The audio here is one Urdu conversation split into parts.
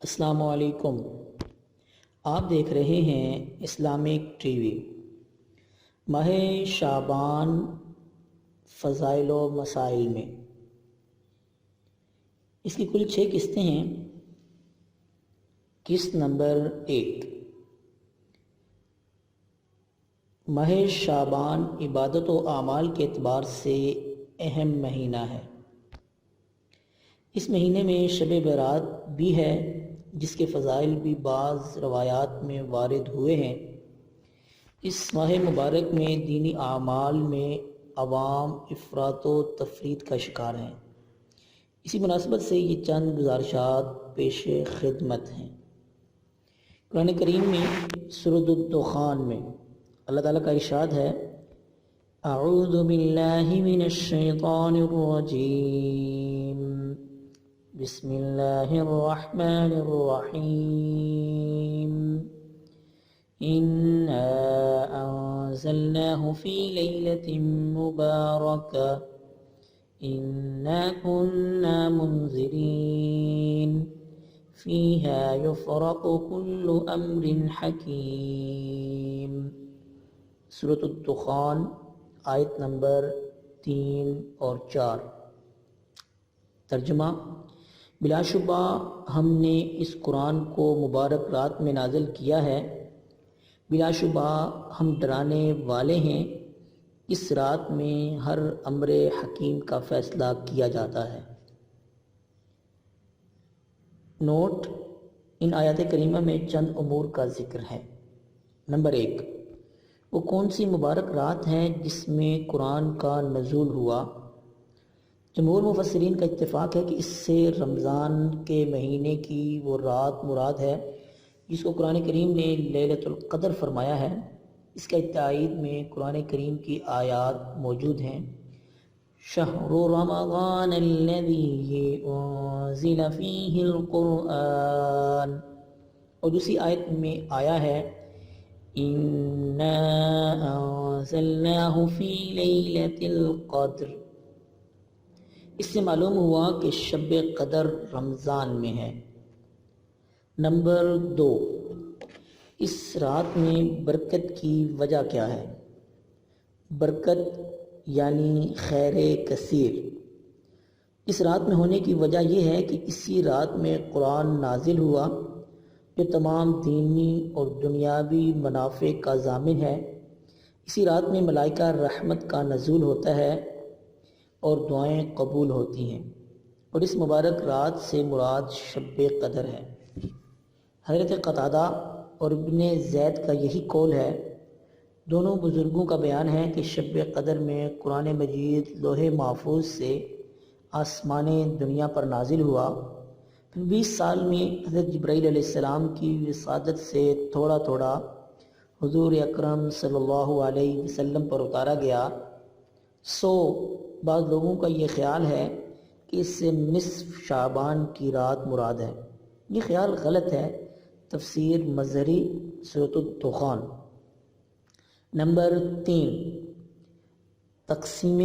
السلام علیکم۔ آپ دیکھ رہے ہیں اسلامک ٹی وی۔ ماہ شعبان فضائل و مسائل میں اس کی کل 6 قسطیں ہیں۔ قسط نمبر 1، ماہ شعبان عبادت و اعمال کے اعتبار سے اہم مہینہ ہے۔ اس مہینے میں شب برات بھی ہے، جس کے فضائل بھی بعض روایات میں وارد ہوئے ہیں۔ اس ماہ مبارک میں دینی اعمال میں عوام افراط و تفریط کا شکار ہیں۔ اسی مناسبت سے یہ چند گزارشات پیش خدمت ہیں۔ قرآن کریم میں سورۃ الدخان میں اللہ تعالیٰ کا ارشاد ہے، اعوذ باللہ من الشیطان الرجیم، بسم اللہ الرحمن الرحیم، انا انزلناہ فی لیلۃ مبارکہ انا کنا منذرین فیہا یفرق کل امر حکیم۔ سورۃ الدخان آیت نمبر 3 اور 4۔ ترجمہ: بلا شبہ ہم نے اس قرآن کو مبارک رات میں نازل کیا ہے۔ بلا شبہ ہم ڈرانے والے ہیں۔ اس رات میں ہر امر حکیم کا فیصلہ کیا جاتا ہے۔ نوٹ: ان آیات کریمہ میں چند امور کا ذکر ہے۔ نمبر 1، وہ کون سی مبارک رات ہے جس میں قرآن کا نزول ہوا؟ جمہور مفسرین کا اتفاق ہے کہ اس سے رمضان کے مہینے کی وہ رات مراد ہے جس کو قرآن کریم نے لیلۃ القدر فرمایا ہے۔ اس کا تائید میں قرآن کریم کی آیات موجود ہیں، شہر رمضان الذی انزل فیہ القرآن، اور دوسری آیت میں آیا ہے، انا انزلناہ فی لیلۃ القدر۔ اس سے معلوم ہوا کہ شب قدر رمضان میں ہے۔ نمبر 2، اس رات میں برکت کی وجہ کیا ہے؟ برکت یعنی خیر کثیر۔ اس رات میں ہونے کی وجہ یہ ہے کہ اسی رات میں قرآن نازل ہوا جو تمام دینی اور دنیاوی منافع کا ضامن ہے۔ اسی رات میں ملائکہ رحمت کا نزول ہوتا ہے اور دعائیں قبول ہوتی ہیں، اور اس مبارک رات سے مراد شب قدر ہے۔ حضرت قتادہ اور ابن زید کا یہی قول ہے۔ دونوں بزرگوں کا بیان ہے کہ شب قدر میں قرآن مجید لوح محفوظ سے آسمان دنیا پر نازل ہوا، پھر 20 سال میں حضرت جبرائیل علیہ السلام کی وسادت سے تھوڑا تھوڑا حضور اکرم صلی اللہ علیہ وسلم پر اتارا گیا۔ بعض لوگوں کا یہ خیال ہے کہ اس سے نصف شعبان کی رات مراد ہے۔ یہ خیال غلط ہے۔ تفسیر مظہری، سورۃ الدخان۔ نمبر 3، تقسیم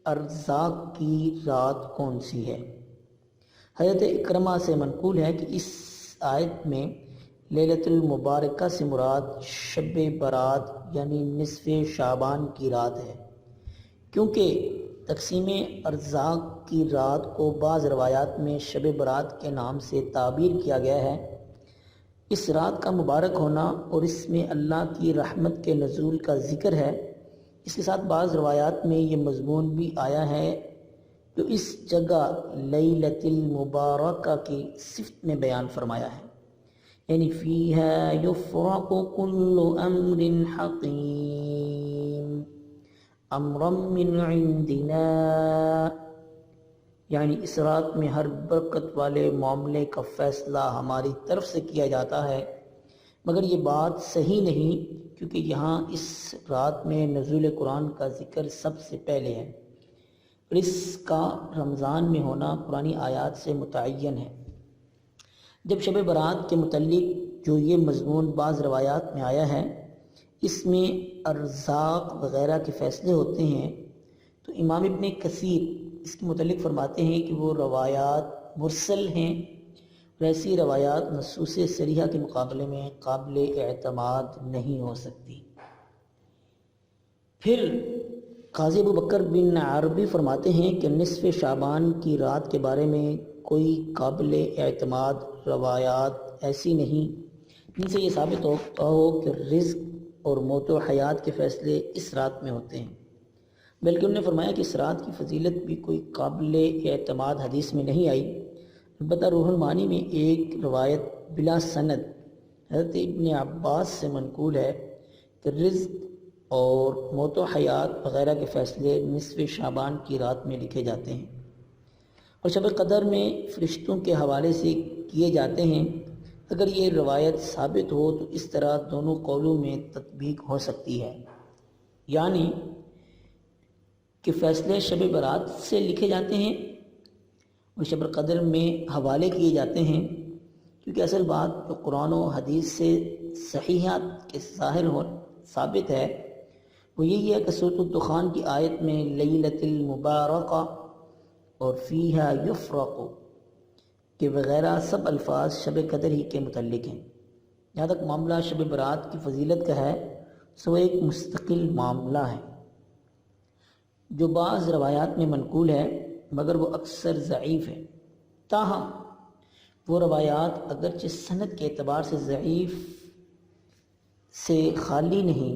ارزاق کی رات کون سی ہے؟ حضرت اکرمہ سے منقول ہے کہ اس آیت میں لیلۃ المبارکہ سے مراد شب برات یعنی نصف شعبان کی رات ہے، کیونکہ تقسیم ارزاق کی رات کو بعض روایات میں شب برات کے نام سے تعبیر کیا گیا ہے۔ اس رات کا مبارک ہونا اور اس میں اللہ کی رحمت کے نزول کا ذکر ہے۔ اس کے ساتھ بعض روایات میں یہ مضمون بھی آیا ہے جو اس جگہ لیلۃ المبارکہ کی صفت میں بیان فرمایا ہے، یعنی فیہا یفرق کل امر حکیم امرا من عندنا، یعنی اس رات میں ہر برکت والے معاملے کا فیصلہ ہماری طرف سے کیا جاتا ہے۔ مگر یہ بات صحیح نہیں، کیونکہ یہاں اس رات میں نزول قرآن کا ذکر سب سے پہلے ہے، اور اس کا رمضان میں ہونا پرانی آیات سے متعین ہے۔ جب شب برات کے متعلق جو یہ مضمون بعض روایات میں آیا ہے، اس میں ارزاق وغیرہ کے فیصلے ہوتے ہیں، تو امام ابن کثیر اس کے متعلق فرماتے ہیں کہ وہ روایات مرسل ہیں اور ایسی روایات نصوص صریحہ کے مقابلے میں قابل اعتماد نہیں ہو سکتی۔ پھر قاضی ابو بکر بن عربی فرماتے ہیں کہ نصف شعبان کی رات کے بارے میں کوئی قابل اعتماد روایات ایسی نہیں جن سے یہ ثابت ہوتا ہو کہ رزق اور موت و حیات کے فیصلے اس رات میں ہوتے ہیں، بلکہ انہوں نے فرمایا کہ اس رات کی فضیلت بھی کوئی قابل اعتماد حدیث میں نہیں آئی۔ البتہ روح المعانی میں ایک روایت بلا سند حضرت ابن عباس سے منقول ہے کہ رزق اور موت و حیات وغیرہ کے فیصلے نصف شعبان کی رات میں لکھے جاتے ہیں اور شب قدر میں فرشتوں کے حوالے سے کیے جاتے ہیں۔ اگر یہ روایت ثابت ہو تو اس طرح دونوں قولوں میں تطبیق ہو سکتی ہے، یعنی کہ فیصلے شب برات سے لکھے جاتے ہیں اور شب قدر میں حوالے کیے جاتے ہیں، کیونکہ اصل بات جو قرآن و حدیث سے صحیحات کے ظاہر ہو ثابت ہے وہ یہی ہے کہ سورۃ الدخان کی آیت میں لیلۃ المبارکہ اور فیہا یفرق کے وغیرہ سب الفاظ شب قدر ہی کے متعلق ہیں۔ جہاں تک معاملہ شب برات کی فضیلت کا ہے سو ایک مستقل معاملہ ہے جو بعض روایات میں منقول ہے، مگر وہ اکثر ضعیف ہے۔ تاہم وہ روایات اگرچہ سند کے اعتبار سے ضعیف سے خالی نہیں،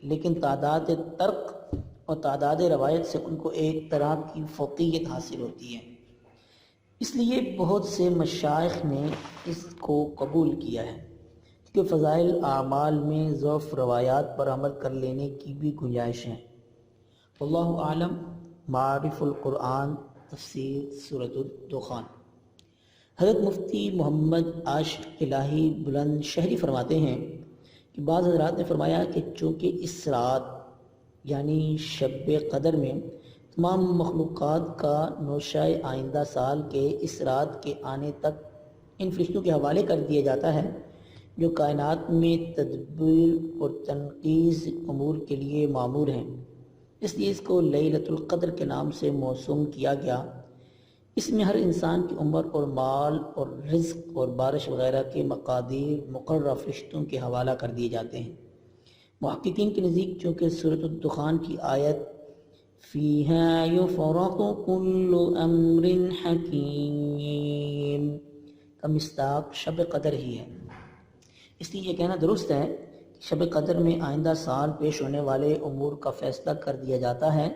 لیکن تعداد ترک اور تعداد روایت سے ان کو ایک طرح کی فوقیت حاصل ہوتی ہے، اس لیے بہت سے مشائخ نے اس کو قبول کیا ہے، کیونکہ فضائل اعمال میں ضعف روایات پر عمل کر لینے کی بھی گنجائش ہے۔ واللہ اعلم۔ معارف القرآن تفسیر سورۃ الدخان۔ حضرت مفتی محمد عاشق الہی بلند شہری فرماتے ہیں کہ بعض حضرات نے فرمایا کہ چونکہ اس رات یعنی شب قدر میں تمام مخلوقات کا نوشہ آئندہ سال کے اس رات کے آنے تک ان فرشتوں کے حوالے کر دیا جاتا ہے جو کائنات میں تدبیر اور تنقیز امور کے لیے مامور ہیں، اس لیے اس کو لیلۃ القدر کے نام سے موسوم کیا گیا۔ اس میں ہر انسان کی عمر اور مال اور رزق اور بارش وغیرہ کے مقادیر مقررہ فرشتوں کے حوالہ کر دیے جاتے ہیں۔ محققین کے نزدیک چونکہ سورۃ الدخان کی آیت فیہا یفرق کل امر حکیم کا مصداق شب قدر ہی ہے، اس لیے یہ کہنا درست ہے کہ شب قدر میں آئندہ سال پیش ہونے والے امور کا فیصلہ کر دیا جاتا ہے،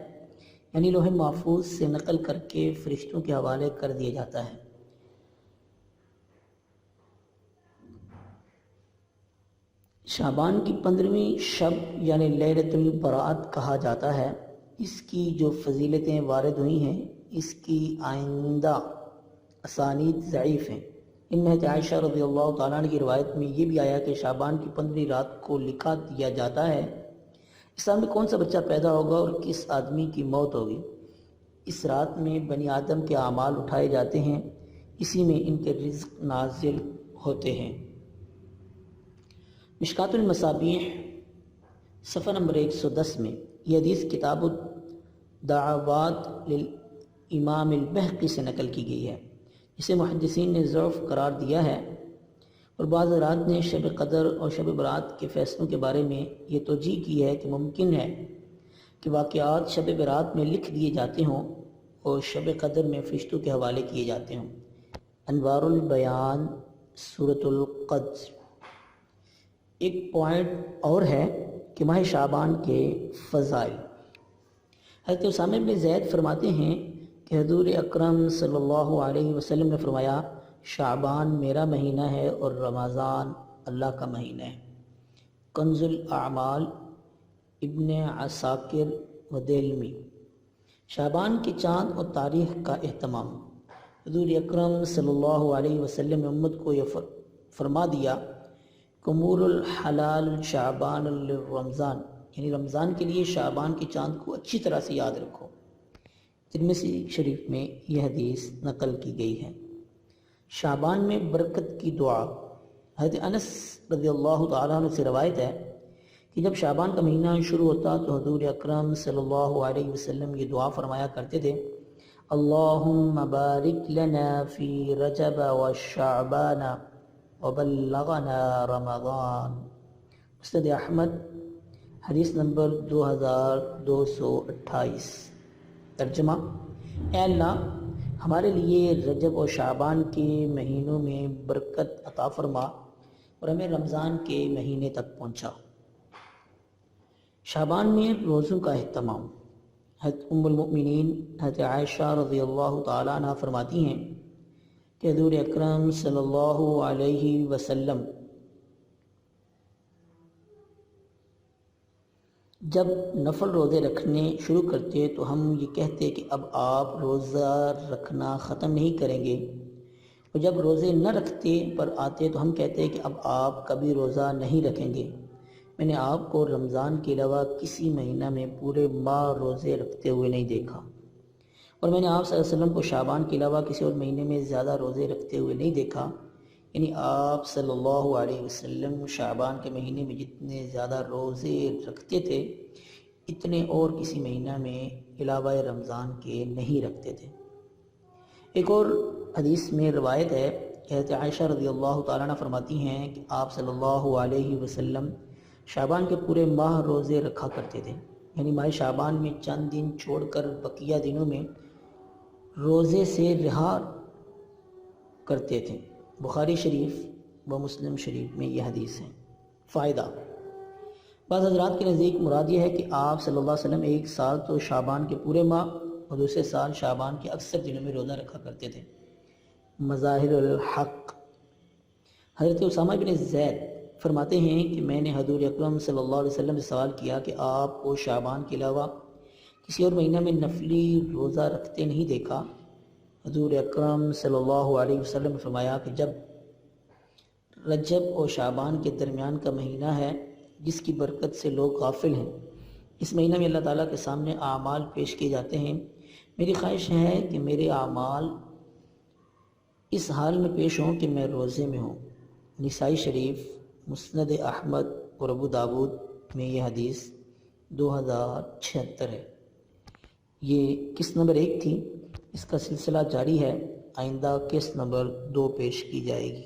یعنی لوح محفوظ سے نقل کر کے فرشتوں کے حوالے کر دیا جاتا ہے۔ شعبان کی 15ویں شب یعنی لیلۃ البرات کہا جاتا ہے۔ اس کی جو فضیلتیں وارد ہوئی ہیں اس کی آئندہ اسانید ضعیف ہیں۔ ان میں عائشہ رضی اللہ تعالیٰ عنہ کی روایت میں یہ بھی آیا کہ شعبان کی 15ویں رات کو لکھا دیا جاتا ہے اس سال میں کون سا بچہ پیدا ہوگا اور کس آدمی کی موت ہوگی۔ اس رات میں بنی آدم کے اعمال اٹھائے جاتے ہیں، اسی میں ان کے رزق نازل ہوتے ہیں۔ مشکات المصابیح صفحہ نمبر 110 میں یہ حدیث کتاب الدعوات للامام البہقی سے نقل کی گئی ہے، جسے محدثین نے ضعف قرار دیا ہے، اور بعض حضرات نے شب قدر اور شب برات کے فیصلوں کے بارے میں یہ توجیہ کی ہے کہ ممکن ہے کہ واقعات شب برات میں لکھ دیے جاتے ہوں اور شب قدر میں فرشتوں کے حوالے کیے جاتے ہوں۔ انوار البیان سورۃ القدر۔ ایک پوائنٹ اور ہے کہ ماہ شعبان کے فضائل۔ حضرت اسامہ بن زید فرماتے ہیں کہ حضور اکرم صلی اللہ علیہ وسلم نے فرمایا شعبان میرا مہینہ ہے اور رمضان اللہ کا مہینہ ہے۔ کنز الاعمال ابن عساکر و دلمی۔ شعبان کے چاند اور تاریخ کا اہتمام۔ حضور اکرم صلی اللہ علیہ وسلم نے امت کو یہ فرما دیا کمور الحلال شعبان الرمضان، یعنی رمضان کے لیے شعبان کے چاند کو اچھی طرح سے یاد رکھو۔ ترمذی شریف میں یہ حدیث نقل کی گئی ہے۔ شعبان میں برکت کی دعا۔ حضرت انس رضی اللہ تعالیٰ عنہ سے روایت ہے کہ جب شعبان کا مہینہ شروع ہوتا تو حضور اکرم صلی اللہ علیہ وسلم یہ دعا فرمایا کرتے تھے اللہم بارک لنا فی رجب وشعبان وبلغنا رمضان۔ مسند احمد حدیث نمبر 2228۔ ترجمہ: اے اللہ ہمارے لیے رجب اور شعبان کے مہینوں میں برکت عطا فرما اور ہمیں رمضان کے مہینے تک پہنچا۔ شعبان میں روزوں کا اہتمام۔ حضرت ام المؤمنین حضرت عائشہ رضی اللہ تعالیٰ عنہ فرماتی ہیں کہ حضور اکرم صلی اللہ علیہ وسلم جب نفل روزے رکھنے شروع کرتے تو ہم یہ کہتے کہ اب آپ روزہ رکھنا ختم نہیں کریں گے، اور جب روزے نہ رکھتے پر آتے تو ہم کہتے کہ اب آپ کبھی روزہ نہیں رکھیں گے۔ میں نے آپ کو رمضان کے علاوہ کسی مہینہ میں پورے ماہ روزے رکھتے ہوئے نہیں دیکھا، اور میں نے آپ صلی اللہ علیہ وسلم کو شعبان کے علاوہ کسی اور مہینے میں زیادہ روزے رکھتے ہوئے نہیں دیکھا۔ یعنی آپ صلی اللہ علیہ وسلم شعبان کے مہینے میں جتنے زیادہ روزے رکھتے تھے اتنے اور کسی مہینہ میں علاوہ رمضان کے نہیں رکھتے تھے۔ ایک اور حدیث میں روایت ہے کہ حضرت عائشہ رضی اللہ تعالیٰ عنہ فرماتی ہیں کہ آپ صلی اللہ علیہ وسلم شعبان کے پورے ماہ روزے رکھا کرتے تھے، یعنی ماہ شعبان میں چند دن چھوڑ کر بقیہ دنوں میں روزے سے رہا کرتے تھے۔ بخاری شریف و مسلم شریف میں یہ حدیث ہے۔ فائدہ: بعض حضرات کے نزدیک مراد یہ ہے کہ آپ صلی اللہ علیہ وسلم ایک سال تو شعبان کے پورے ماہ اور دوسرے سال شعبان کے اکثر دنوں میں روزہ رکھا کرتے تھے۔ مظاہر الحق: حضرت اسامہ بن زید فرماتے ہیں کہ میں نے حضور اکرم صلی اللہ علیہ وسلم سے سوال کیا کہ آپ کو شعبان کے علاوہ کسی اور مہینہ میں نفلی روزہ رکھتے نہیں دیکھا۔ حضور اکرم صلی اللہ علیہ وسلم نے فرمایا کہ جب رجب اور شعبان کے درمیان کا مہینہ ہے جس کی برکت سے لوگ غافل ہیں، اس مہینہ میں اللہ تعالیٰ کے سامنے اعمال پیش کیے جاتے ہیں۔ میری خواہش ہے کہ میرے اعمال اس حال میں پیش ہوں کہ میں روزے میں ہوں۔ نسائی شریف، مسند احمد اور ابو داود میں یہ حدیث 2076 ہے۔ یہ قسط نمبر 1 تھی، اس کا سلسلہ جاری ہے، آئندہ قسط نمبر 2 پیش کی جائے گی۔